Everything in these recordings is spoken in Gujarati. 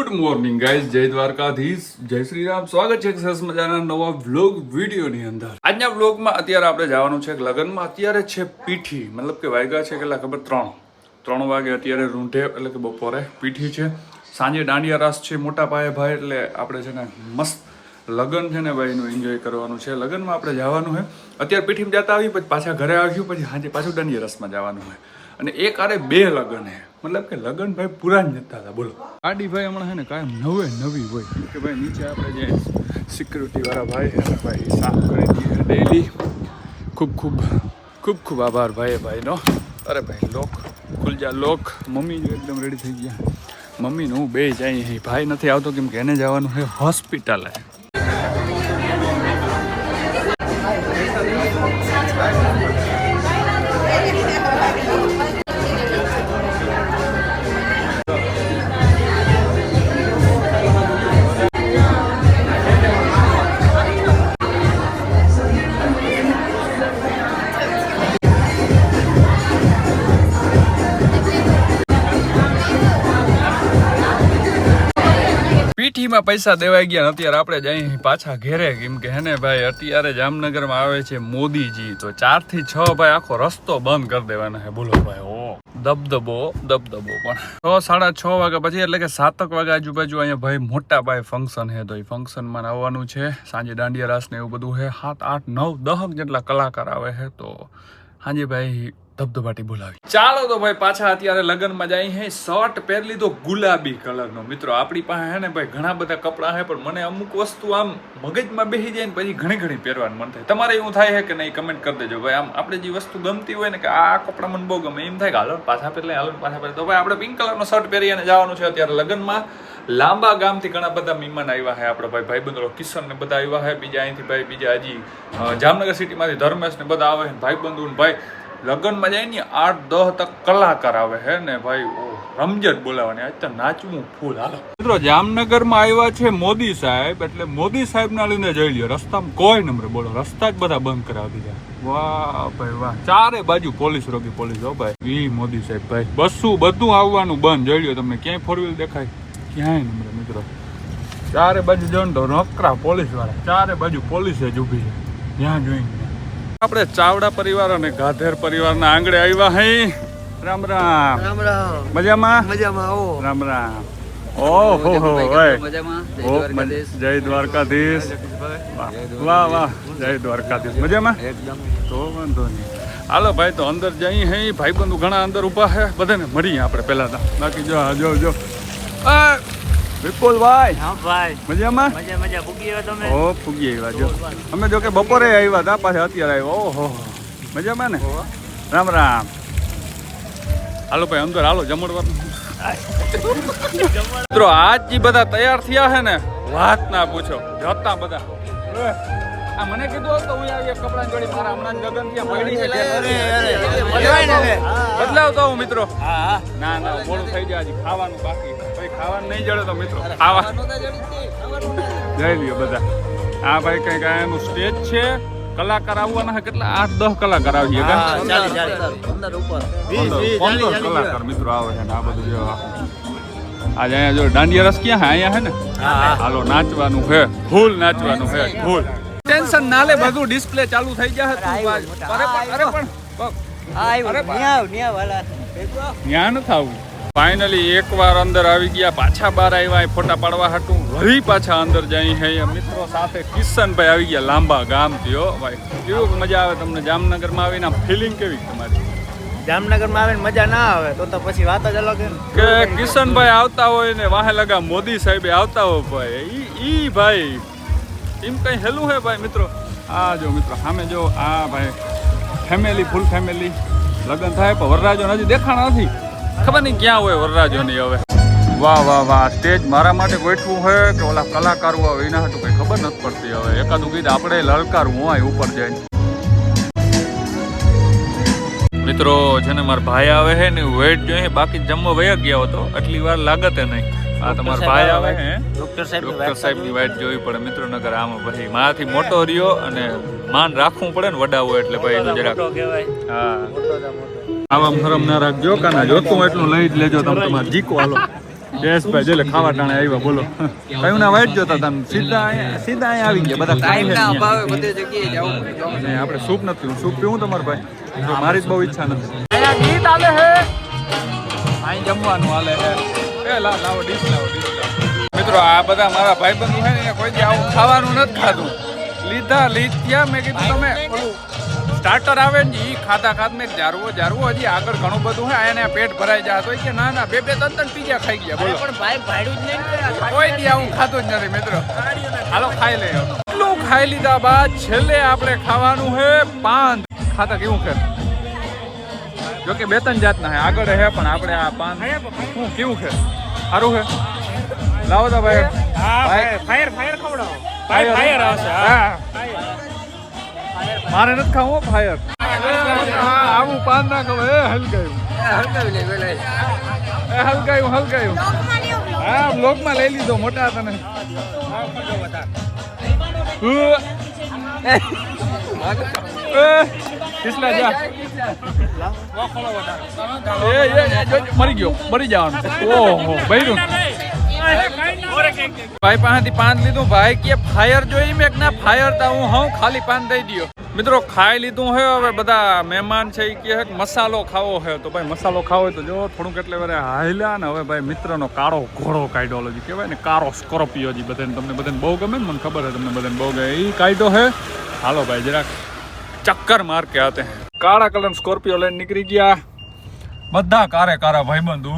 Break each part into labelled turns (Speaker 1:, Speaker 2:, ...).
Speaker 1: ગુડ મોર્નિંગ ગાઈઝ, જય દ્વારકાધીશ, જય શ્રી રામ. સ્વાગત છે સરસ મજાના નવા વ્લોગ વિડીયોની અંદર. આજના વ્લોગમાં અત્યારે આપણે જવાનું છે લગ્નમાં. અત્યારે છે પીઠી, મતલબ કે વાગ્યા છે કેટલા ખબર, 3 વાગે અત્યારે રૂંઢે, એટલે કે બપોરે પીઠી છે. સાંજે દાંડિયા રાસ છે મોટા પાયે ભાઈ, એટલે આપણે છે ને મસ્ત લગ્ન છે ને ભાઈ એનું એન્જોય કરવાનું છે. લગ્નમાં આપણે જવાનું છે. અત્યારે પીઠીમાં જતા આવી, પછી પાછા ઘરે આવ્યું, પછી સાંજે પાછું દાંડિયા રાસમાં જવાનું છે. અને એક આરે 2 લગ્ન છે, મતલબ કે લગ્ન ભાઈ પૂરા જ નતા થતા. બોલો ગાડી ભાઈ હમણાં છે ને કાયમ નવી હોય કે ભાઈ નીચે આપણે જે સિક્યુરિટી વાળા ભાઈ છે ને ભાઈ સાફ કરી દઈએ ડેલી. ખૂબ આભાર ભાઈનો. અરે ભાઈ લોક ખુલ જા લોક. મમ્મી જો એકદમ રેડી થઈ ગયા. મમ્મીને હું બે જાય, ભાઈ નથી આવતો કેમ કે એને જવાનું છે હોસ્પિટલ. પીઠીમાં પૈસા દેવાઈ ગયા. અત્યારે આપણે જઈ પાછા ઘેરે, કેમ કે હે ને ભાઈ અત્યારે જામનગરમાં આવે છે મોદીજી. તો 4 થી 6 ભાઈ આખો રસ્તો બંધ કરી દેવાના છે. બોલો ભાઈ, ઓ દબદબો પણ 6:30 વાગ્યા પછી, એટલે કે 7 વાગ્યા આજુબાજુ અહીંયા ભાઈ મોટા ભાઈ ફંક્શન છે. તો એ ફંક્શનમાં આવવાનું છે. સાંજે દાંડિયા રાસ ને એવું બધું છે. 7, 8, 9, 10 જેટલા કલાકાર આવે છે. તો હાજી ભાઈ ધબધબાટી બોલાવી. ચાલો તો ભાઈ પાછા અત્યારે લગ્નમાં જાય છે. શર્ટ પહેરી લીધો ગુલાબી કલરનો. મિત્રો આપણી પાસે હે ને ભાઈ ઘણા બધા કપડાં છે, પણ મને અમુક વસ્તુ આમ મગજમાં બેસી જાય ને પછી ઘણી પહેરવાનું મન થાય. તમારે એવું થાય છે કે નહીં? કમેન્ટ કરી દેજો ભાઈ. આમ આપણે જે વસ્તુ ગમતી હોય ને કે આ કપડાં મને બહુ ગમે, એમ થાય કે હાલો પાછા પહેરે. તો ભાઈ આપણે પિંક કલરનો શર્ટ પહેરી અને જવાનું છે અત્યારે લગ્નમાં. લાંબા ગામથી ઘણા બધા મહેમાન આવ્યા છે. આપણે ભાઈ ભાઈબંધો કિશન ને બધા આવ્યા છે. બીજા અહીંથી ભાઈ બીજા હજી જામનગર સિટીમાંથી ધર્મેશ ને બધા આવે છે. ભાઈબંધુ ને ભાઈ લગ્નમાં જાય ને 8-10 તક કલાકાર આવે છે ને ભાઈ. રમઝટ બોલાવવાની. આજ તો નાચવું ફૂલ. હાલો મિત્રો, જામનગરમાં આવ્યા છે મોદી સાહેબ, એટલે મોદી સાહેબ ના લઈને જઈ લ્યો. રસ્તામાં કોઈ નંબર, બોલો રસ્તા જ બધા બંધ કરાવી દીધા. વાહ ભાઈ વાહ, ચારે બાજુ પોલીસ રોકી પોલીસ. હો ભાઈ, ઈ મોદી સાહેબ ભાઈ. બસું બધું આવવાનું બંધ. જોઈ લ્યો તમને ક્યાંય 4 વ્હીલ દેખાય ક્યાંય નંબર. મિત્રો ચારે બાજુ જો તો નકરા પોલીસ વાળા, ચારે બાજુ પોલીસ જ ઊભી છે. ત્યાં જોઈને આપણે ચાવડા પરિવાર અને ગાધેર પરિવારના આંગણે આવ્યા હઈ. રામ રામ. રામ રામ. મજામાં? આવો. રામ રામ. ઓહો ભાઈ, જય દ્વારકાધીશ. વાહ જય દ્વારકાધીશ. મજામાં? એકદમ. તો વાંધો નહીં. હાલો ભાઈ, તો અંદર જઈ હઈ. ભાઈબંધુ ઘણા અંદર ઊભા છે, બધાને મળીએ આપણે પહેલા તો. બાકી જો વિપુલભાઈ. હા ભાઈ, મજામાં? મજા. ફૂગી આવ્યા તમે? ઓ ફૂગી આવ્યા. જો અમે જો કે બપોરે આવ્યા હતા, પાછા અત્યારે આવ્યા. ઓહો મજામાં ને? રામ રામ. હાલો ભાઈ અંદર હાલો જમણવાર. મિત્રો આજ જે બધા તૈયાર થયા છે ને, વાત ના પૂછો. જતા બધા આ મને કીધું તો હું આવી કપડા જોડી મારા હમણાં લગન બદલાવતો હું મિત્રો. ના મોડું થઈ જાય. હજી ખાવાનું બાકી. ખાવાનું નહીં જડે તો મિત્રો ખાવા જઈ લ્યો બધા. આ ભાઈ કઈક એનું સ્ટેજ છે. કલાકાર આવવાના છે. કેટલા 8-10 કલાકાર આવીએ. 15 કલાકાર મિત્રો આવે છે. આ બધું જો આજે અહીંયા જો દાંડિયા રસ ક્યાં છે? અહીંયા છે ને. હાલો નાચવાનું છે, ફૂલ નાચવાનું છે, ફૂલ. ટેન્શન ના લે, બધું ડિસ્પ્લે ચાલુ થઈ જાય. ત્યાં ન થાવું. ફાઇનલી એકવાર અંદર આવી ગયા, પાછા બહાર આવ્યા ફોટા પાડવા હતું. વળી પાછા અંદર જઈ હે મિત્રો સાથે કિશનભાઈ આવી ગયા લાંબા ગામથી. હો ભાઈ, કેવું મજા આવે તમને જામનગરમાં આવીને? ફિલિંગ કેવી તમારી?
Speaker 2: જામનગરમાં આવીને મજા ના આવે તો પછી વાત જ અલગ
Speaker 1: કે કિશનભાઈ આવતા હોય ને વાહે લગા મોદી સાહેબ આવતા હોય ભાઈ. ઈ ભાઈ એમ કઈ હેલું હે ભાઈ. મિત્રો આ જો મિત્રો સામે જો, આ ભાઈ ફેમિલી, ફૂલ ફેમિલી લગ્ન થાય, પણ વરરાજો હજી દેખાણા નથી. ખબર નહીં ક્યાં હોય વરરાજો ની હવે. વાહ સ્ટેજ મારા માટે ગોઠવું હોય કે ઓલા કલાકારો આવે એના હાટું કઈ ખબર નથી પડતી. હવે એકાદું ગીત આપણે લલકારવું હોય ઉપર જઈને. મિત્રો છે ને મારા ભાઈ આવે છે ને વેઇટ જોઈએ, બાકી જમવા વયા ગયા હતો. આટલી વાર લાગતે નહીં. આ તમારા ભાઈ આવે હે, ડોક્ટર સાહેબની વાઈટ જોવી પડે મિત્રો. નગર આમાં પછી મારાથી મોટો રહ્યો અને માન રાખવું પડે ને વડા હોય એટલે ભાઈ એનું જરાક. હા આવા ફરમ ના રાખજો. કાના જોતું એટલું લઈ જ લેજો તમે. તમારે જીકો હાલો જયેશભાઈ જોલે ખાવા ટાણે આવ્યા બોલો કયું ના વાઈટ જોતા તમે સીધા અહીંયા આવી ગયા બધા
Speaker 2: ટાઈમ ના
Speaker 1: ખાઈ
Speaker 2: અભાવે બધી જગ્યાએ જવું પડે.
Speaker 1: નહીં આપણે સૂપ નથી પીવું સૂપ પીવું તમારે ભાઈ જો મારી જ બહુ ઈચ્છા નથી અહીંયા ગીત હાલે હે અહીં જમવાનું હાલે હે એ લાવો ડીશ લાવો મિત્રો આ બધા મારા ભાઈબંધો છે ને કોઈ દી આવું ખાવાનું નથી ખાધું લીધા લીધ્યા મેં કીધું તમે ઓલું સ્ટાર્ટર આવે ને એ ખાતા મેં જારવો હજી આગળ ઘણું બધું છે આને પેટ ભરાઈ જાય તો કે ના બે ત્રણ પીઝા ખાઈ ગયા બોલો
Speaker 2: પણ ભાઈ ભાડું જ નહીં ને.
Speaker 1: કોઈ દી આવું ખાતું જ નથી મિત્રો હાલો ખાઈ લે એટલું ખાઈ લીધા બાદ છેલ્લે આપણે ખાવાનું છે પાન ખાતા કેવું છે જો કે બે ત્રણ જાતના છે આગળ છે પણ આપણે આ પાન શું કેવું છે સારું છે લાવો તા ભાઈ
Speaker 2: ફાયર ખવડાવો.
Speaker 1: ફાયર આવશે હા મારે નથી ખાવું ફાયર આવું પાન ના ખબર એ હલકાયું
Speaker 2: હલકાવી લે પેલા.
Speaker 1: હલકાયું હા બ્લોકમાં લઈ લીધો મોટા તને કિસલા જા મરી ગયો મરી જવાનું ઓહો બૈરું ભાઈ પાસેથી પાન લીધું ભાઈ કે ફાયર જોઈ મેં ના ફાયર તા હું ખાલી પાન દઈ દ્યો મિત્રો ખાઈ લીધું હે હવે બધા મહેમાન છે એ કહે કે મસાલો ખાવો છે તો ભાઈ મસાલો ખાવો હોય તો જો થોડુંક એટલે વાર હાલ્યા ને હવે ભાઈ મિત્રનો કાળો ઘોડો કાઢ્યો કહેવાય ને કાળો સ્કોર્પિયો જી બધાને તમને બધાને બહુ ગમે ને મને ખબર છે તમને બધાને બહુ ગમે એ કાઢ્યો હે હાલો ભાઈ જરાક ચક્કર માર કે આતે કાળા કલર સ્કોર્પિયો લઈને નીકળી ગયા બધા કારા ભાઈબંધુ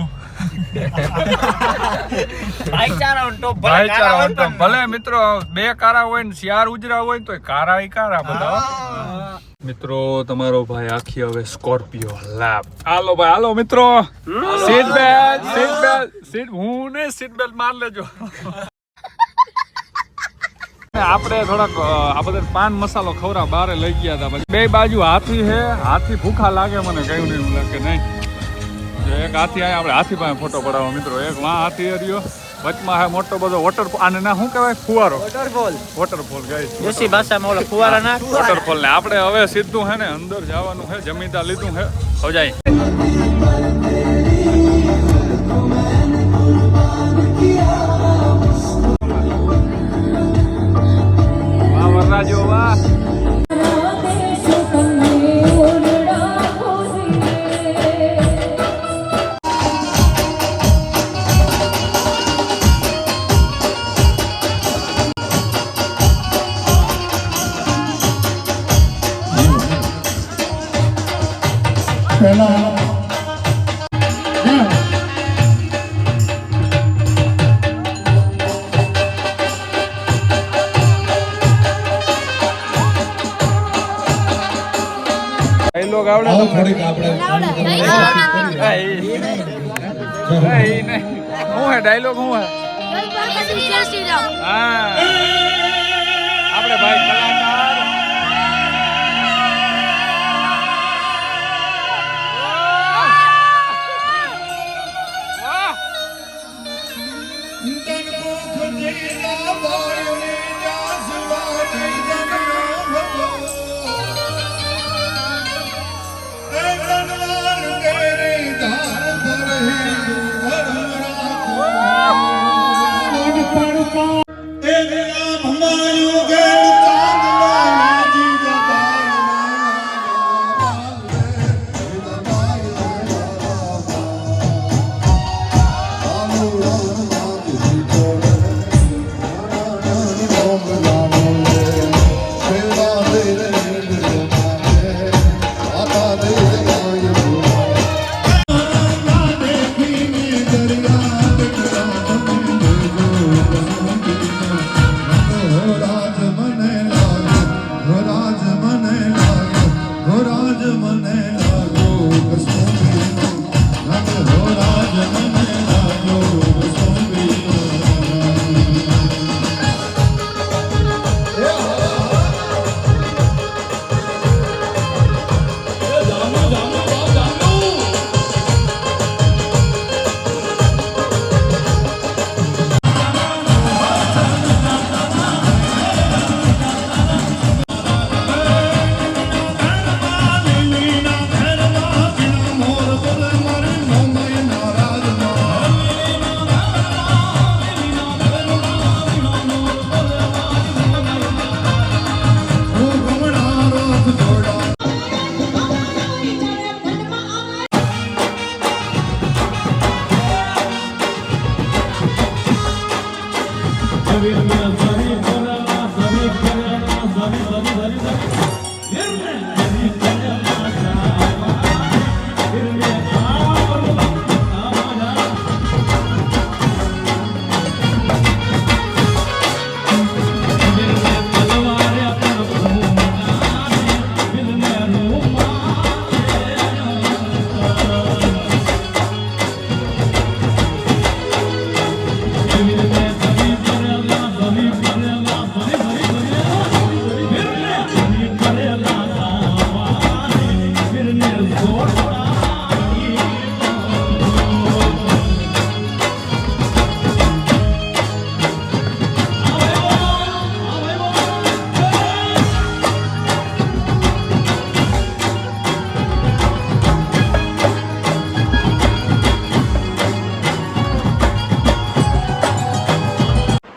Speaker 1: ભાઈચારા ભલે મિત્રો બે કારા હોય ને શિયાર ઉજરા હોય ને તો કારા બધા મિત્રો તમારો ભાઈ આખી હવે સ્કોર્પિયો લાભ હાલો ભાઈ હાલો મિત્રો સીટ બેલ્ટ માર લેજો આપણે થોડાક આ બધા પાન મસાલો ખવરા બારે લઈ ગયા હતા પછી બે બાજુ હાથી ભૂખા લાગે મને કયું નહીં લાગે નહીં એક હાથી આપણે હાથી પાસે ફોટો પડાવો મિત્રો એક વાં હાથી હર્યો વચમાં હે મોટો બધો વોટરફોલ આને ના શું કહેવાય ફુવારો વોટરફોલ ગાઈસ
Speaker 2: દેશી ભાષામાં ઓલા ફુવારા ના
Speaker 1: વોટરફોલ ને આપણે હવે સીધું હે ને અંદર જવાનું હે જમીતા લીધું હે હો જાય વાહ વરરાજો વાહ ડાયલોગ આવડે
Speaker 3: થોડીક આપણે
Speaker 1: હું હે ડાયલોગ હું હે હા આપણે ભાઈ કલાકાર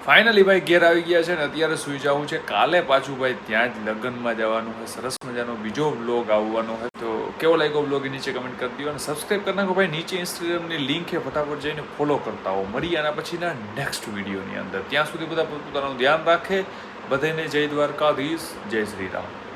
Speaker 1: ફાઇનલી ભાઈ ઘેર આવી ગયા છે ને અત્યારે સુઈ જવું છે. કાલે પાછું ભાઈ ત્યાં જ લગ્નમાં જવાનું હોય. સરસ મજાનો બીજો વ્લોગ આવવાનો હોય. તો કેવો લાગ્યો વ્લોગ નીચે કમેન્ટ કરી દો અને સબસ્ક્રાઇબ કરી નાખો ભાઈ. નીચે ઇન્સ્ટાગ્રામની લિંક છે, ફટાફટ જઈને ફોલો કરતા હો. મળીએ આના પછીના નેક્સ્ટ વિડીયોની અંદર. ત્યાં સુધી બધા પોતાનું ધ્યાન રાખે. બધાને જય દ્વારકાધીશ, જય શ્રી રામ.